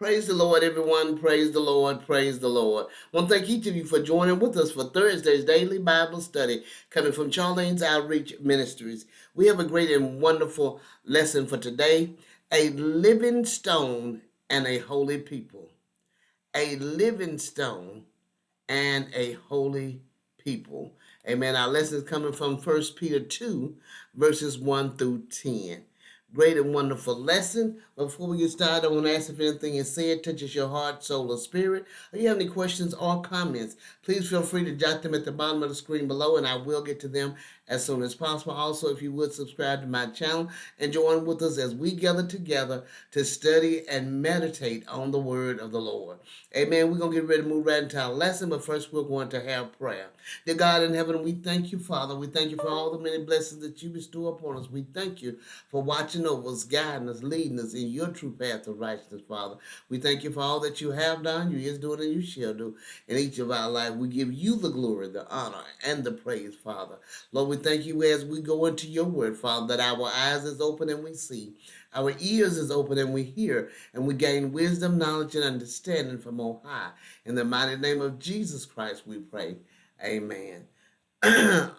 Praise the Lord, everyone. Praise the Lord. Praise the Lord. I want to thank each of you for joining with us for Thursday's daily Bible study coming from Charlene's Outreach Ministries. We have a great and wonderful lesson for today: a living stone and a holy people. A living stone and a holy people. Amen. Our lesson is coming from 1 Peter 2, verses 1 through 10. Great and wonderful lesson. Before we get started, I want to ask if anything is said touches your heart, soul, or spirit, or you have any questions or comments, please feel free to jot them at the bottom of the screen below, and I will get to them as soon as possible. Also, if you would subscribe to my channel and join with us as we gather together to study and meditate on the word of the Lord. Amen. We're going to get ready to move right into our lesson, but first we're going to have prayer. Dear God in heaven, we thank you, Father. We thank you for all the many blessings that you bestow upon us. We thank you for watching over us, guiding us, leading us in your true path of righteousness, Father. We thank you for all that you have done, you is doing, and you shall do in each of our lives. We give you the glory, the honor, and the praise, Father. Lord, we thank you as we go into your word, Father, that our eyes is open and we see. Our ears is open and we hear, and we gain wisdom, knowledge, and understanding from on high. In the mighty name of Jesus Christ, we pray. Amen.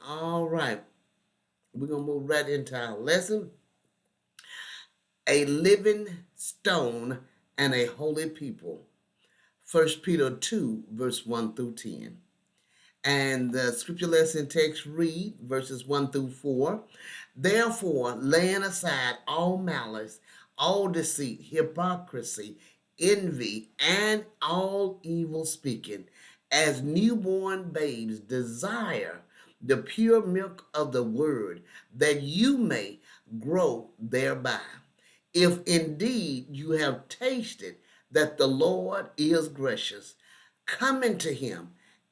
All right. We're going to move right into our lesson. A living stone and a holy people. 1 Peter 2, verse 1 through 10. And the scripture lesson text read verses 1 through 4. Therefore, laying aside all malice, all deceit, hypocrisy, envy, and all evil speaking, as newborn babes desire the pure milk of the word, that you may grow thereby. If indeed you have tasted that the Lord is gracious, coming to him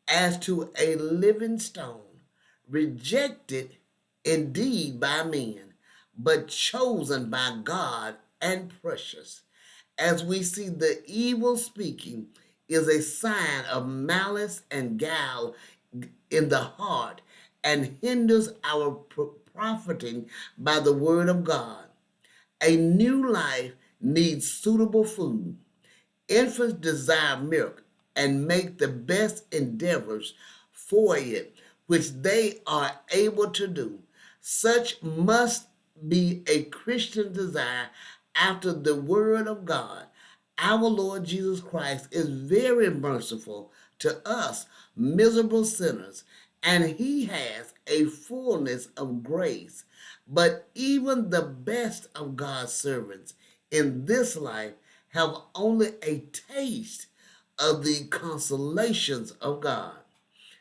as to a living stone, rejected indeed by men, but chosen by God and precious. As we see, the evil speaking is a sign of malice and guile in the heart and hinders our profiting by the word of God. A new life needs suitable food. Infants desire milk and make the best endeavors for it, which they are able to do. Such must be a Christian desire after the word of God. Our Lord Jesus Christ is very merciful to us miserable sinners, and he has a fullness of grace. But even the best of God's servants in this life have only a taste of the consolations of God.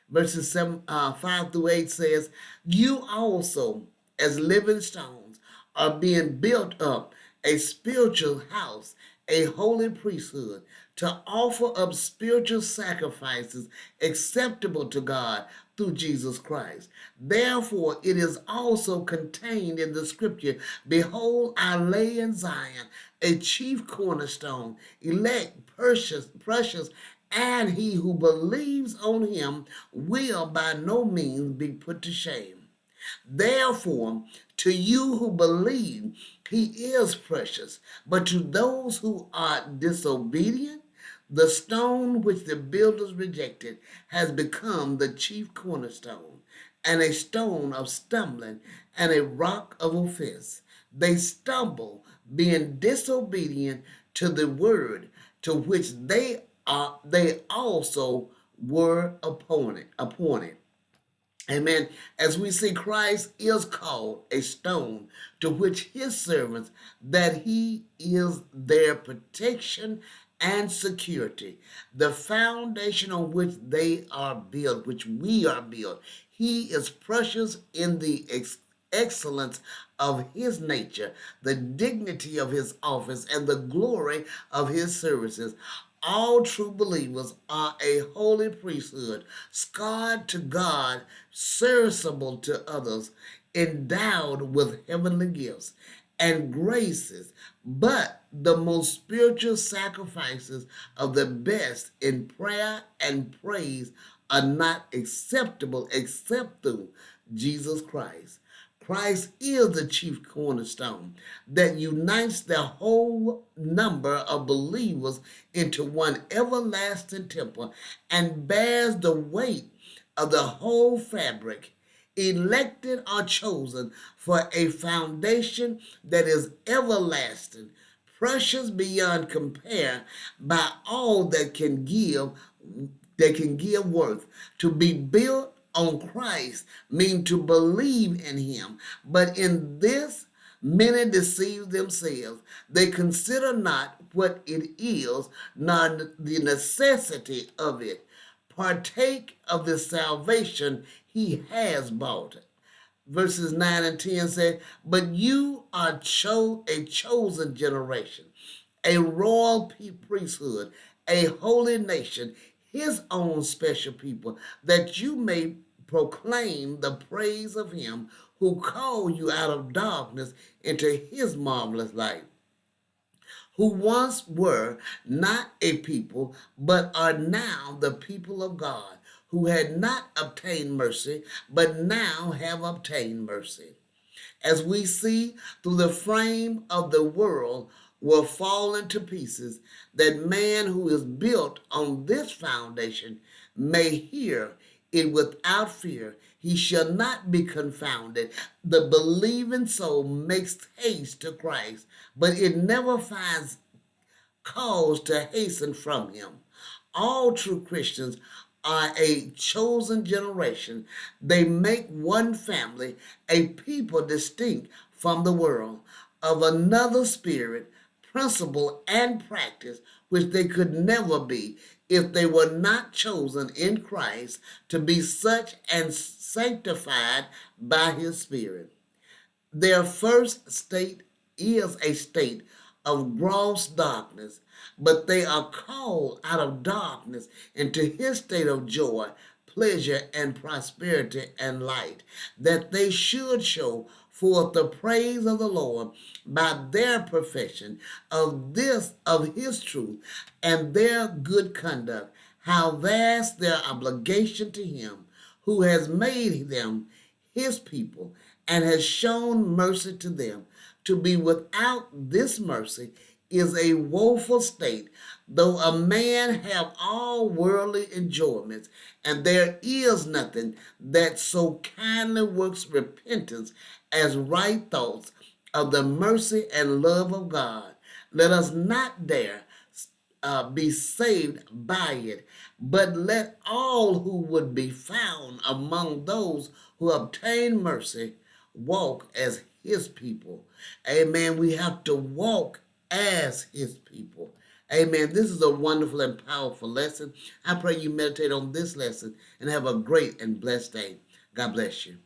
Verses 5 through 8 says, you also, as living stones, are being built up a spiritual house, a holy priesthood, to offer up spiritual sacrifices acceptable to God through Jesus Christ. Therefore, it is also contained in the scripture, behold, I lay in Zion a chief cornerstone, elect, precious, and he who believes on him will by no means be put to shame. Therefore, to you who believe, he is precious. But to those who are disobedient, the stone which the builders rejected has become the chief cornerstone, and a stone of stumbling, and a rock of offense. They stumble, being disobedient to the word to which they also were appointed. Amen. As we see, Christ is called a stone to which his servants, that he is their protection and security, the foundation on which they are built, which we are built. He is precious in the excellence of his nature, the dignity of his office, and the glory of his services. All true believers are a holy priesthood, scarred to God, serviceable to others, endowed with heavenly gifts and graces, but the most spiritual sacrifices of the best in prayer and praise are not acceptable except through Jesus Christ. Christ is the chief cornerstone that unites the whole number of believers into one everlasting temple and bears the weight of the whole fabric. Elected or chosen for a foundation that is everlasting, precious beyond compare by all that can give worth. To be built on Christ mean to believe in him. But in this, many deceive themselves. They consider not what it is, nor the necessity of it. Partake of the salvation he has bought. Verses 9 and 10 say, but you are a chosen generation, a royal priesthood, a holy nation, his own special people, that you may proclaim the praise of him who called you out of darkness into his marvelous light, who once were not a people, but are now the people of God, who had not obtained mercy, but now have obtained mercy. As we see through the frame of the world will fall into pieces, that man who is built on this foundation may hear it without fear. He shall not be confounded. The believing soul makes haste to Christ, but it never finds cause to hasten from him. All true Christians are a chosen generation. They make one family, a people distinct from the world, of another spirit, principle, and practice, which they could never be if they were not chosen in Christ to be such and sanctified by his Spirit. Their first state is a state of gross darkness, but they are called out of darkness into his state of joy, pleasure, and prosperity and light, that they should show forth the praise of the Lord by their profession of his truth and their good conduct. How vast their obligation to him who has made them his people and has shown mercy to them. To be without this mercy is a woeful state, though a man have all worldly enjoyments, and there is nothing that so kindly works repentance as right thoughts of the mercy and love of God. Let us not dare be saved by it, but let all who would be found among those who obtain mercy walk as his people. Amen. We have to walk as his people. Amen. This is a wonderful and powerful lesson. I pray you meditate on this lesson and have a great and blessed day. God bless you.